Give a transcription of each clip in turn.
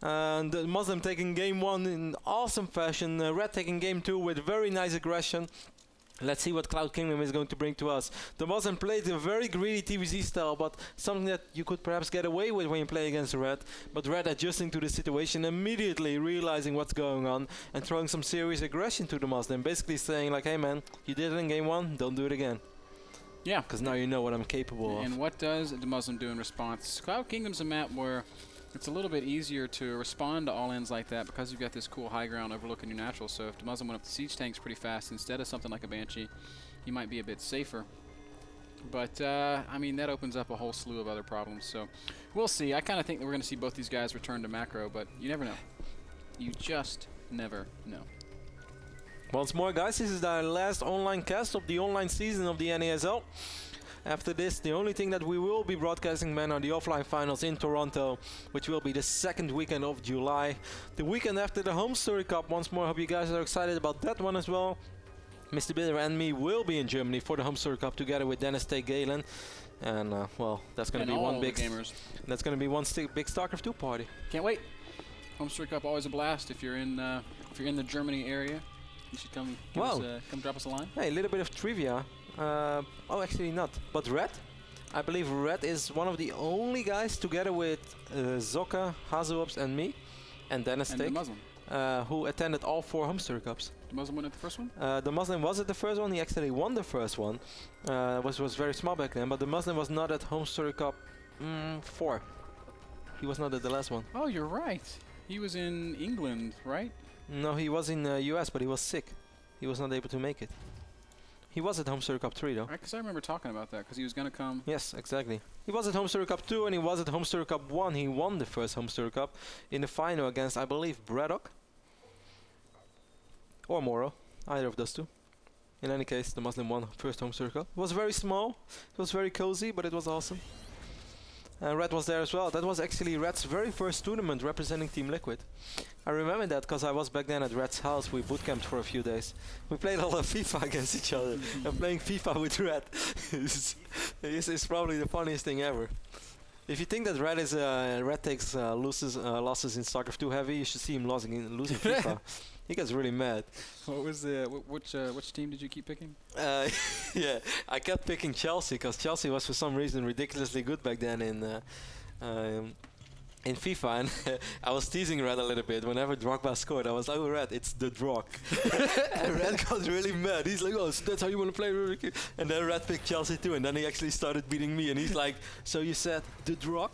And DeMusliM taking game 1 in awesome fashion. Red taking game 2 with very nice aggression. Let's see what Cloud Kingdom is going to bring to us. DeMusliM played a very greedy TVZ style, but something that you could perhaps get away with when you play against Red. But Red adjusting to the situation, immediately realizing what's going on and throwing some serious aggression to DeMusliM. Basically saying like, hey man, you did it in game 1, don't do it again. Yeah. Because now you know what I'm capable of. And what does DeMusliM do in response? Cloud Kingdom's a map where it's a little bit easier to respond to all-ins like that because you've got this cool high ground overlooking your natural. So if DeMusliM went up the siege tanks pretty fast instead of something like a Banshee, you might be a bit safer. But, I mean, that opens up a whole slew of other problems. So we'll see. I kind of think that we're going to see both these guys return to macro, but you never know. You just never know. Once more, guys, this is our last online cast of the online season of the NASL. After this, the only thing that we will be broadcasting, man, are the offline finals in Toronto, which will be the 2nd weekend of July. The weekend after the Home Story Cup. Once more, hope you guys are excited about that one as well. MrBitter and me will be in Germany for the Home Story Cup together with Dennis T. Galen. And, well, that's going to be one big gamers. That's going to be one big StarCraft 2 party. Can't wait. Home Story Cup always a blast. If you're in the Germany area, you should come drop us a line. Hey, a little bit of trivia. Oh, actually not. But Red, I believe Red is one of the only guys together with Zocca, Hazuops and me, and Dennis T, who attended all 4 Home Story Cups. DeMusliM won at the first one? DeMusliM was at the first one. He actually won the first one. Was very small back then, but DeMusliM was not at Home Story Cup 4. He was not at the last one. Oh, you're right. He was in England, right? No, he was in US, but he was sick. He was not able to make it. He was at Home Story Cup 3 though. Because I remember talking about that, because he was going to come. Yes, exactly. He was at Home Story Cup 2 and he was at Home Story Cup 1. He won the first Home Story Cup in the final against, I believe, Braddock. Or Moro. Either of those two. In any case, DeMusliM won first Home Story Cup. It was very small. It was very cozy, but it was awesome. And Red was there as well. That was actually Red's very first tournament representing Team Liquid. I remember that because I was back then at Red's house. We bootcamped for a few days. We played a lot of FIFA against each other. And playing FIFA with Red is probably the funniest thing ever. If you think that Red takes losses in StarCraft 2 heavy, you should see him losing FIFA. He gets really mad. What was which team did you keep picking? Yeah, I kept picking Chelsea because Chelsea was for some reason ridiculously good back then in FIFA, and I was teasing Red a little bit. Whenever Drogba scored, I was like, "Oh, Red, it's the Drog." And Red got really mad. He's like, "Oh, so that's how you want to play?" And then Red picked Chelsea too, and then he actually started beating me. And he's like, "So you said the Drog?"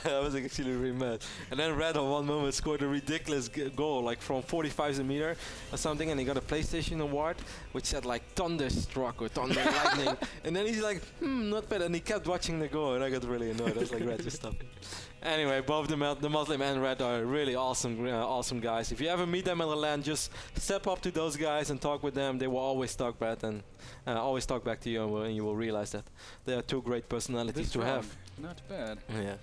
I was actually really mad. And then Red on one moment scored a ridiculous goal, like from 45 meters or something, and he got a PlayStation award, which said like Thunderstruck or Thunder Lightning. And then he's like, not bad. And he kept watching the goal, and I got really annoyed. I was like, Red, just stop it. Anyway, both DeMusliM and Red are really awesome guys. If you ever meet them in the LAN, just step up to those guys and talk with them. They will always talk back and always talk back to you, and you will realize that they are 2 great personalities to have. Not bad. Yeah.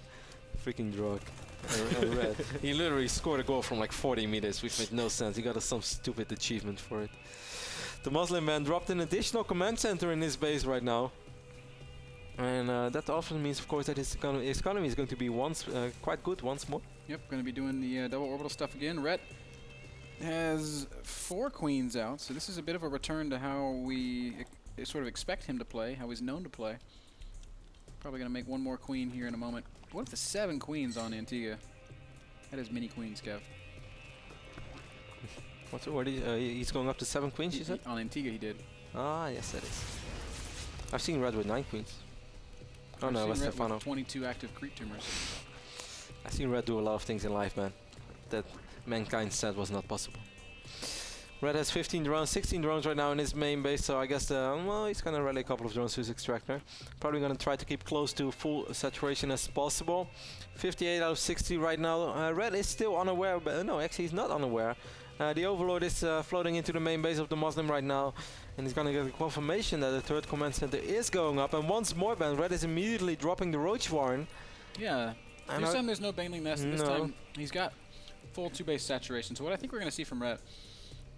Freaking Drog. Red. He literally scored a goal from like 40 meters, which made no sense. He got some stupid achievement for it. The DeMusliM man dropped an additional command center in his base right now. And that often means, of course, that his economy is going to be quite good once more. Yep, going to be doing the double orbital stuff again. Red has 4 queens out, so this is a bit of a return to how we sort of expect him to play, how he's known to play. Probably going to make 1 more queen here in a moment. What if the 7 queens on Antigua? That is many queens, Kev. He's going up to 7 queens, you said? On Antigua he did. Ah, yes, that is. I've seen Red with 9 queens. Oh no, that's Stefano. 22 active creep tumors. I've seen Red do a lot of things in life, man, that mankind said was not possible. Red has 15 drones, 16 drones right now in his main base, so I guess he's gonna rally a couple of drones to his extractor. Probably gonna try to keep close to full saturation as possible. 58 out of 60 right now. Red is still unaware, but no, actually he's not unaware. The Overlord is floating into the main base of the DeMusliM right now, and he's gonna get a confirmation that the 3rd command center is going up. And once more, Ben, Red is immediately dropping the Roach Warren. Yeah, this time there's no Baneling Nest, and this time he's got full 2 base saturation. So what I think we're gonna see from Red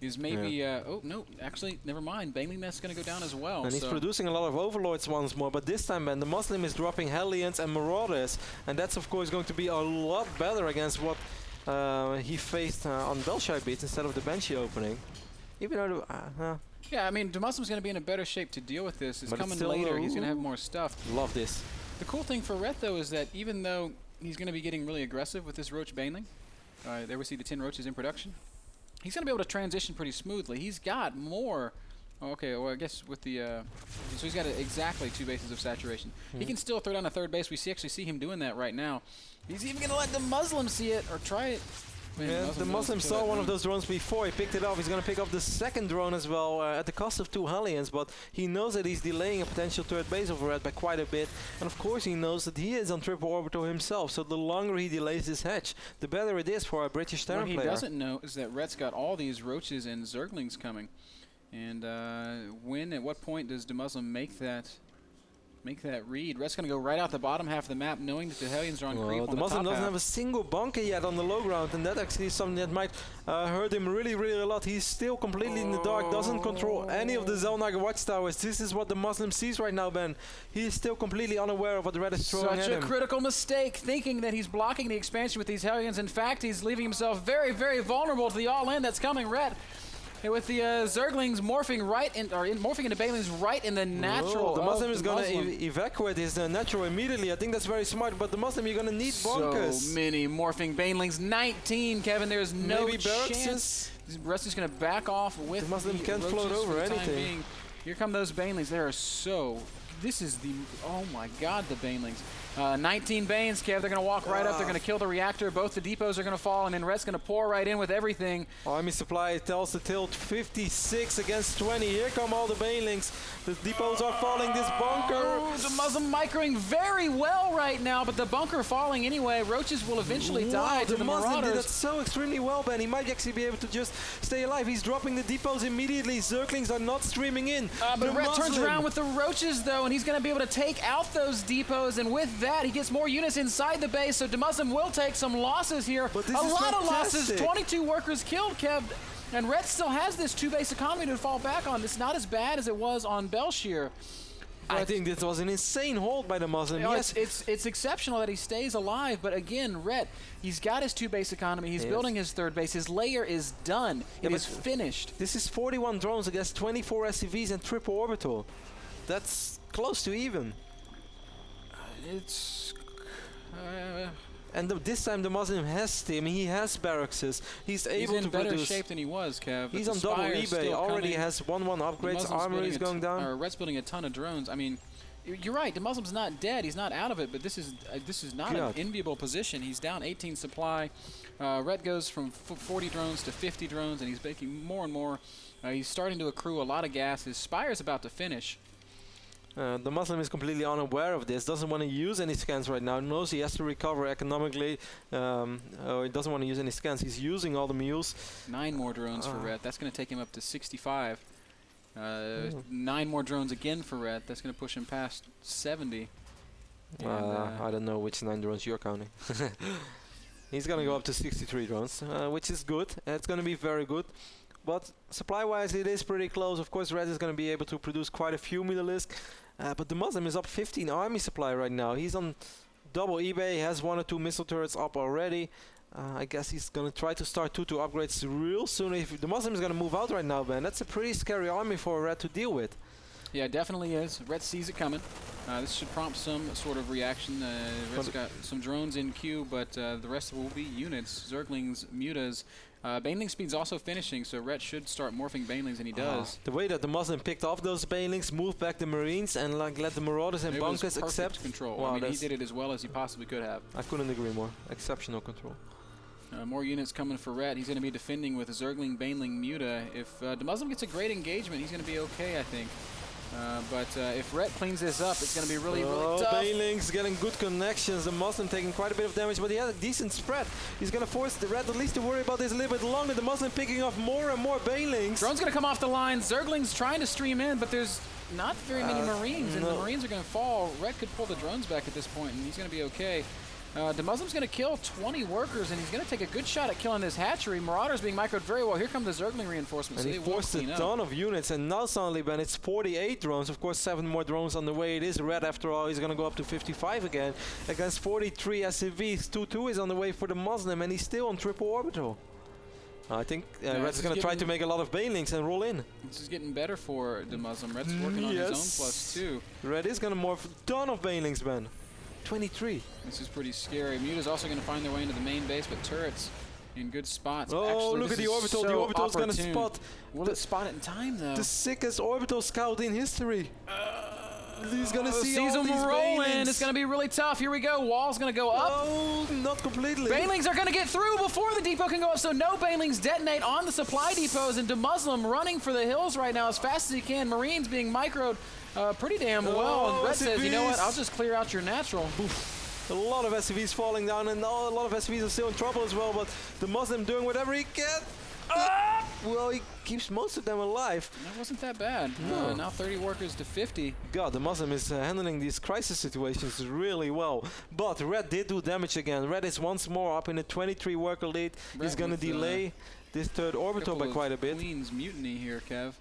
is maybe, oh, no, actually, never mind. Baneling Nest is going to go down as well. And he's producing a lot of Overlords once more, but this time, man, DeMusliM is dropping Hellions and Marauders, and that's, of course, going to be a lot better against what he faced on Belshire beats instead of the Banshee opening. Even though, yeah, I mean, DeMuslim's going to be in a better shape to deal with this. It's but coming it's later. He's going to have more stuff. Love this. The cool thing for Rhett, though, is that even though he's going to be getting really aggressive with this Roach Baneling, there we see the 10 Roaches in production, he's going to be able to transition pretty smoothly. He's got more... Okay, well, I guess with the... so he's got exactly 2 bases of saturation. He can still throw down a 3rd base. We actually see him doing that right now. He's even going to let DeMusliM see it or try it. Man, yeah, DeMusliM saw one of those drones before. He picked it up. He's going to pick up the 2nd drone as well at the cost of 2 Hellions, but he knows that he's delaying a potential 3rd base over Red by quite a bit. And of course he knows that he is on triple orbital himself, so the longer he delays this hatch, the better it is for a British Terran player. What he doesn't know is that Red's got all these Roaches and Zerglings coming. And when, at what point does DeMusliM make that read? Red's going to go right out the bottom half of the map, knowing that the Hellions are on creep on the top DeMusliM doesn't half. have a single bunker yet on the low ground, and that actually is something that might hurt him really, really a lot. He's still completely in the dark, doesn't control any of the Zelnaga watchtowers. This is what DeMusliM sees right now, Ben. He is still completely unaware of what Red is throwing at him. Such a critical mistake, thinking that he's blocking the expansion with these Hellions. In fact, he's leaving himself very, very vulnerable to the all-in that's coming. Red, with the Zerglings morphing morphing into Banelings right in the natural. DeMusliM is going to evacuate his natural immediately. I think that's very smart, but DeMusliM, you're going to need bunkers. So many morphing Banelings. 19, Kevin. There's no chance. Rest is going to back off with DeMusliM can't float over anything. Here come those Banelings. They are so... This is the... Oh, my God, the Banelings. 19 Banes, Kev. They're going to walk right up. They're going to kill the reactor. Both the depots are going to fall, and then Red's going to pour right in with everything. Army Supply tells the tilt 56 against 20. Here come all the Banelings. The depots are falling. This bunker. Oh, DeMusliM microing very well right now, but the bunker falling anyway. Roaches will eventually die to the Marauders. Did that so extremely well, Ben. He might actually be able to just stay alive. He's dropping the depots immediately. Zerglings are not streaming in. But Red turns around with the Roaches, though, and he's going to be able to take out those depots, and with that, he gets more units inside the base, so DeMusliM will take some losses here. But this a is lot fantastic. of losses, 22 workers killed, Kev, and Red still has this 2-base economy to fall back on. It's not as bad as it was on Belshire. I think this was an insane hold by DeMusliM. Yes, it's exceptional that he stays alive, but again, Red, he's got his 2-base economy. He's building his 3rd base. His layer is done. It is finished. This is 41 drones against 24 SCVs and triple orbital. That's close to even. It's... and this time DeMusliM has team. He has barracks. He's able to produce. He's in better shape than he was, Kev. He's on double eBay. Already has 1-1 upgrades. Armory is going down. Red's building a ton of drones. I mean, you're right. DeMuslim's not dead. He's not out of it. But this is not an enviable position. He's down 18 supply. Red goes from 40 drones to 50 drones, and he's making more and more. He's starting to accrue a lot of gas. His Spire's about to finish. DeMusliM is completely unaware of this, doesn't want to use any scans right now, knows he has to recover economically, he doesn't want to use any scans, he's using all the mules. 9 more drones for Red, that's going to take him up to 65. 9 more drones again for Red, that's going to push him past 70. I don't know which 9 drones you're counting. He's going to go up to 63 drones, which is good, it's going to be very good. But supply-wise, it is pretty close. Of course, Red is going to be able to produce quite a few Milisk. But DeMusliM is up 15 army supply right now. He's on double eBay. He has 1 or 2 missile turrets up already. I guess he's going to try to start 2 upgrades real soon. If DeMusliM is going to move out right now, Ben, that's a pretty scary army for Red to deal with. Yeah, it definitely is. Red sees it coming. This should prompt some sort of reaction. Red's got some drones in queue, but the rest will be units. Zerglings, Mutas. Baneling speed's also finishing, so Red should start morphing Banelings, and he does. The way that DeMusliM picked off those Banelings, moved back the Marines, and let the Marauders and bunkers accept control. Wow, I mean, he did it as well as he possibly could have. I couldn't agree more. Exceptional control. More units coming for Red. He's going to be defending with Zergling, Baneling, Muta. If DeMusliM gets a great engagement, he's going to be okay, I think. But if Red cleans this up, it's going to be really tough. Banelings getting good connections. DeMusliM taking quite a bit of damage, but he has a decent spread. He's going to force the Red at least to worry about this a little bit longer. DeMusliM picking off more and more Banelings. Drone's going to come off the line. Zergling's trying to stream in, but there's not very many Marines, and the Marines are going to fall. Red could pull the drones back at this point, and he's going to be okay. DeMusliM's going to kill 20 workers, and he's going to take a good shot at killing this hatchery. Marauder's being microed very well. Here come the Zergling reinforcements. And he forced a ton of units, and now suddenly, Ben, it's 48 drones. Of course, 7 more drones on the way. It is red after all. He's going to go up to 55 again against 43 SCVs. 2-2 is on the way for DeMusliM, and he's still on triple orbital. I think Red's going to try to make a lot of banelings and roll in. This is getting better for DeMusliM. Red's working on his own +2. Red is going to morph a ton of banelings, Ben. 23. This is pretty scary. Muta's also going to find their way into the main base, but turrets in good spots. Oh, actually, look at the orbital. So the orbital's going to spot. Will it spot it in time, though? The sickest orbital scout in history. He's going to see all them these rolling. banelings. It's going to be really tough. Here we go. Wall's going to go up. Oh, not completely. Banelings are going to get through before the depot can go up, so no banelings detonate on the supply depots, and DeMusliM running for the hills right now as fast as he can. Marines being microed pretty damn well. And Red says, you know what, I'll just clear out your natural. Oof. A lot of SCVs falling down, and a lot of SCVs are still in trouble as well, but DeMusliM doing whatever he can. Well, he keeps most of them alive. That wasn't that bad. No. Now 30 workers to 50. God, DeMusliM is handling these crisis situations really well. But Red did do damage again. Red is once more up in a 23 worker lead. He's going to delay this third orbital by quite a bit. Queen's mutiny here, Kev.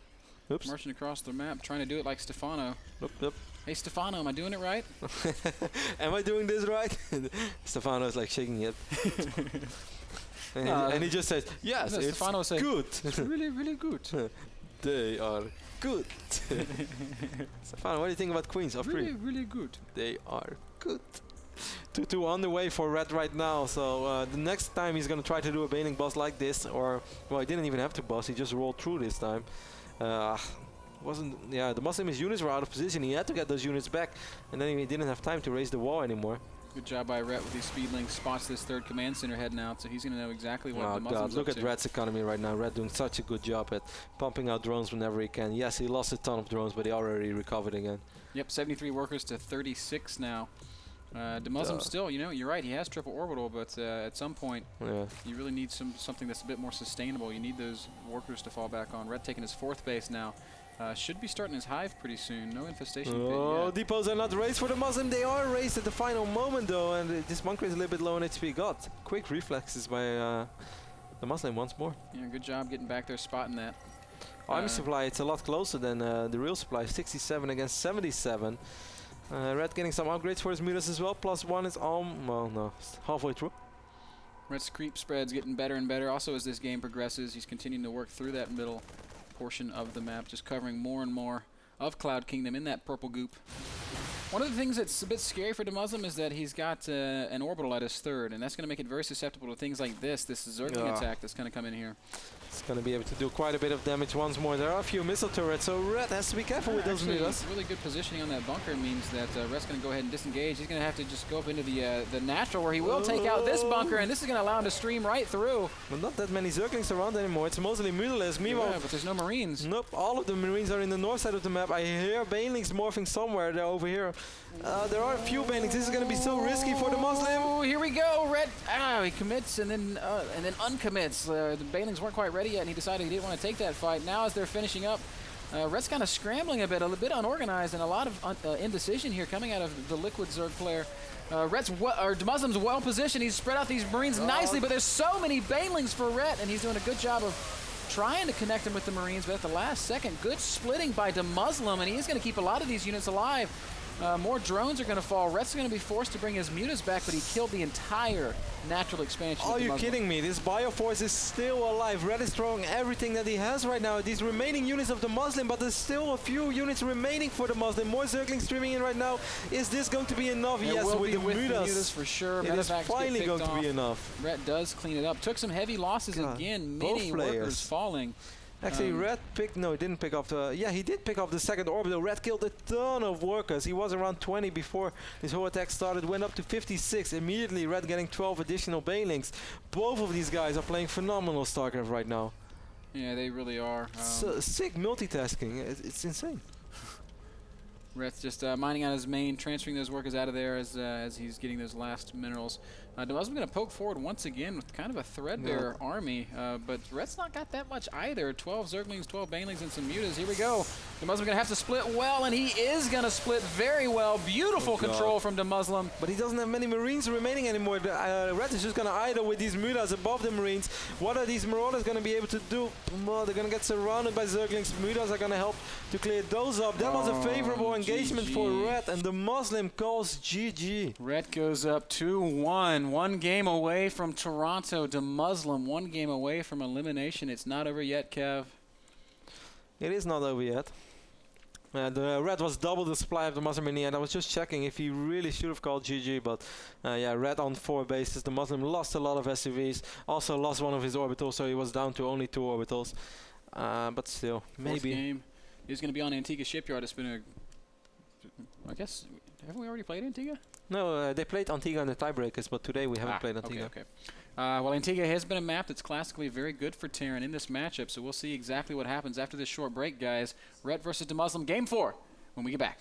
Oops. Marching across the map, trying to do it like Stefano. Yep. Hey, Stefano, am I doing it right? Am I doing this right? Stefano is like shaking his head. And he just says, yes, it's Stefano said, good. It's really, really good. They are good. Stefano, what do you think about Queens of Really, 3? really good. They are good. 2-2 on the way for Red right now, so the next time he's going to try to do a baneling boss like this, or, well, he didn't even have to boss, he just rolled through this time. The DeMusliM's units were out of position, he had to get those units back, and then he didn't have time to raise the wall anymore. Good job by Rhett with these speedlings. Spots this third command center heading out, so he's going to know exactly what DeMusliM's God, look up at to. Red's economy right now. Red doing such a good job at pumping out drones whenever he can. Yes, he lost a ton of drones, but he already recovered again. Yep, 73 workers to 36 now. DeMusliM still, you know, you're right, he has triple orbital, but at some point, you really need something that's a bit more sustainable. You need those workers to fall back on. Red taking his 4th base now. Should be starting his hive pretty soon. No infestation pit yet. Depots are not raised for DeMusliM. They are raised at the final moment, though, and this bunker is a little bit low on HP. God, quick reflexes by DeMusliM once more. Yeah, good job getting back there, spotting that. Army supply, it's a lot closer than the real supply. 67 against 77. Red getting some upgrades for his mutas as well. +1 is halfway through. Red's creep spread's getting better and better. Also, as this game progresses, he's continuing to work through that middle portion of the map, just covering more and more of Cloud Kingdom in that purple goop. One of the things that's a bit scary for DeMusliM is that he's got an orbital at his 3rd, and that's going to make it very susceptible to things like this Zergling attack that's going to come in here. It's going to be able to do quite a bit of damage once more. There are a few missile turrets, so Red has to be careful with those mutas. Really good positioning on that bunker means that Red's going to go ahead and disengage. He's going to have to just go up into the natural, where he will take out this bunker, and this is going to allow him to stream right through. Well, not that many Zerglings around anymore. It's mostly Mutalisk. Yeah, but there's no Marines. Nope, all of the Marines are in the north side of the map. I hear Banelings morphing somewhere. They're over here. There are a few Banelings. This is going to be so risky for DeMusliM. Oh, here we go. Red, he commits and then uncommits. The Banelings weren't quite ready yet, and he decided he didn't want to take that fight. Now, as they're finishing up, Red's kind of scrambling a bit unorganized, and a lot of indecision here coming out of the Liquid Zerg player. DeMusliM's well positioned. He's spread out these Marines nicely, but there's so many Banelings for Red, and he's doing a good job of trying to connect him with the Marines, but at the last second, good splitting by DeMusliM, and he's going to keep a lot of these units alive. More drones are going to fall. Red's going to be forced to bring his mutas back, but he killed the entire natural expansion. Are you kidding me? This Bioforce is still alive. Red is throwing everything that he has right now. These remaining units of DeMusliM, but there's still a few units remaining for DeMusliM. More Zerglings streaming in right now. Is this going to be enough? It yes, will with be the with mutas for sure. It is finally going to be enough. Red does clean it up. Took some heavy losses again. Many workers falling. Actually, Red picked, no, he didn't pick up the, he did pick up the 2nd orbital. Red killed a ton of workers. He was around 20 before this whole attack started, went up to 56. Immediately, Red getting 12 additional Banelings. Both of these guys are playing phenomenal StarCraft right now. Yeah, they really are. Sick multitasking, it's insane. Red's just mining out his main, transferring those workers out of there as he's getting those last minerals. DeMusliM going to poke forward once again with kind of a threadbare army, but Red's not got that much either. 12 Zerglings, 12 Banelings, and some Mutas. Here we go. DeMusliM going to have to split well, and he is going to split very well. Beautiful control from DeMusliM. But he doesn't have many Marines remaining anymore. Red is just going to idle with these Mutas above the Marines. What are these Marauders going to be able to do? Well, they're going to get surrounded by Zerglings. Mutas are going to help to clear those up. That was a favorable engagement for Red, and DeMusliM calls GG. Red goes up 2-1. One game away from Toronto. DeMusliM 1 game away from elimination. It's not over yet, Kev. It is not over yet. The Red was double the supply of DeMusliM in the end. I was just checking if he really should have called GG, but yeah, Red on 4 bases. DeMusliM lost a lot of SCVs, also lost one of his orbitals, so he was down to only 2 orbitals. But still, maybe. Fourth game is going to be on Antigua Shipyard. It's been a... I guess... Haven't we already played Antigua? No, they played Antigua in the tiebreakers, but today we haven't played Antigua. Okay. Well, Antigua has been a map that's classically very good for Terran in this matchup, so we'll see exactly what happens after this short break, guys. Red versus DeMusliM, Game 4, when we get back.